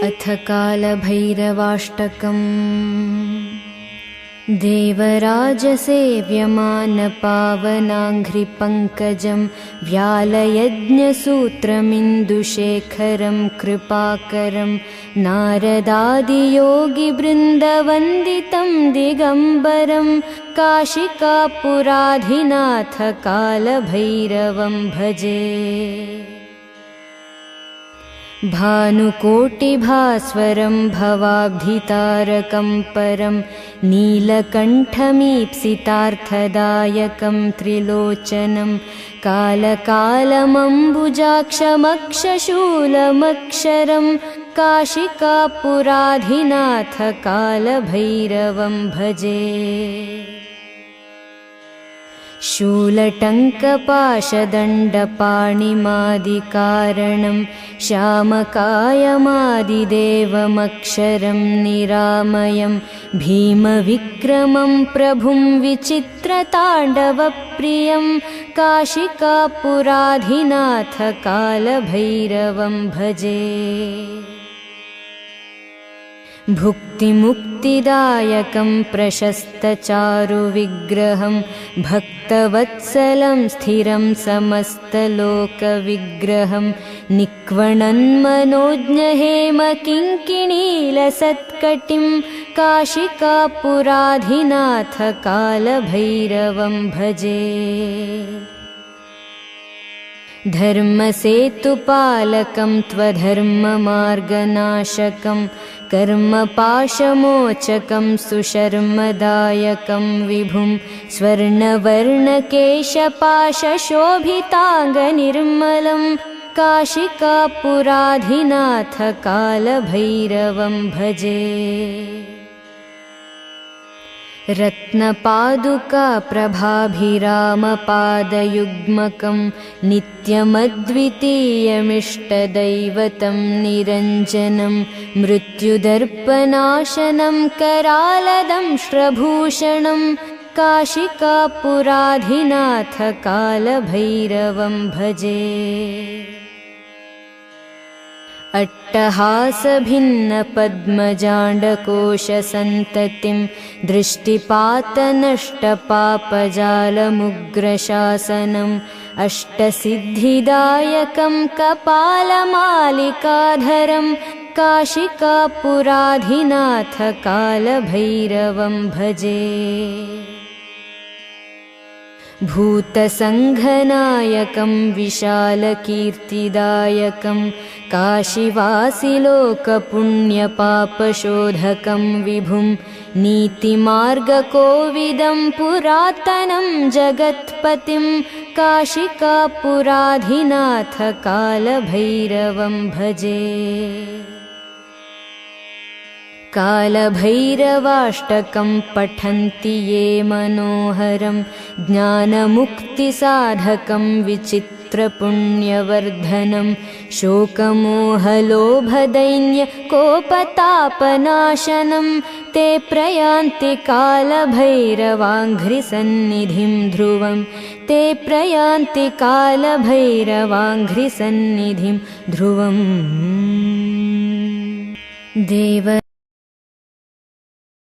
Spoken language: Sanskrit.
अथ कालभैरवाष्टकम्। देवराजसेव्यमानपावनाङ्घ्रिपङ्कजं व्यालयज्ञसूत्रमिन्दुशेखरं कृपाकरं नारदादियोगिवृन्दवन्दितं दिगम्बरं काशिकापुराधिनाथ कालभैरवं भजे। भानुकोटिभास्वरं भवाब्धितारकं परं नीलकण्ठमीप्सितार्थदायकं त्रिलोचनं कालकालमम्बुजाक्षमक्षशूलमक्षरं काशिकापुराधिनाथ कालभैरवं भजे। शूलटङ्कपाशदण्डपाणिमादिकारणं श्यामकायमादिदेवमक्षरं निरामयं भीमविक्रमं प्रभुं विचित्रताण्डवप्रियं काशिकापुराधिनाथ कालभैरवं भजे। भुक्तिमुक्तिदायकं प्रशस्तचारुविग्रहं भक्तवत्सलं स्थिरं समस्तलोकविग्रहं निक्वणन्मनोज्ञहेमकिङ्किणीलसत्कटिं काशिकापुराधिनाथ कालभैरवं भजे। धर्मसेतुपालकं त्वधर्ममार्गनाशकं कर्मपाशमोचकं सुशर्मदायकं विभुं स्वर्णवर्णकेशपाशशोभिताङ्गनिर्मलं काशिकापुराधिनाथ कालभैरवं भजे। रत्नपादुकाप्रभाभिरामपादयुग्मकं नित्यमद्वितीयमिष्टदैवतं निरञ्जनं मृत्युदर्पनाशनं करालदंष्ट्रभूषणं काशिकापुराधिनाथ कालभैरवं भजे। अट्टहासभिन्नपद्मजाण्डकोशसन्ततिं दृष्टिपातनष्टपापजालमुग्रशासनम् अष्टसिद्धिदायकं कपालमालिकाधरं काशिकापुराधिनाथ कालभैरवं भजे। भूतसङ्घनायकं विशालकीर्तिदायकं काशीवासिलोकपुण्यपापशोधकं विभुं नीतिमार्गकोविदं पुरातनं जगत्पतिं काशिकापुराधिनाथ कालभैरवं भजे। कालभैरवाष्टकं पठन्ति ये मनोहरं ज्ञानमुक्तिसाधकं विचित्रपुण्यवर्धनं शोकमोहलोभदैन्यकोपतापनाशनं ते प्रयान्ति कालभैरवाङ्घ्रिसन्निधिं ध्रुवं ते प्रयान्ति कालभैरवाङ्घ्रिसन्निधिं ध्रुवम्। देव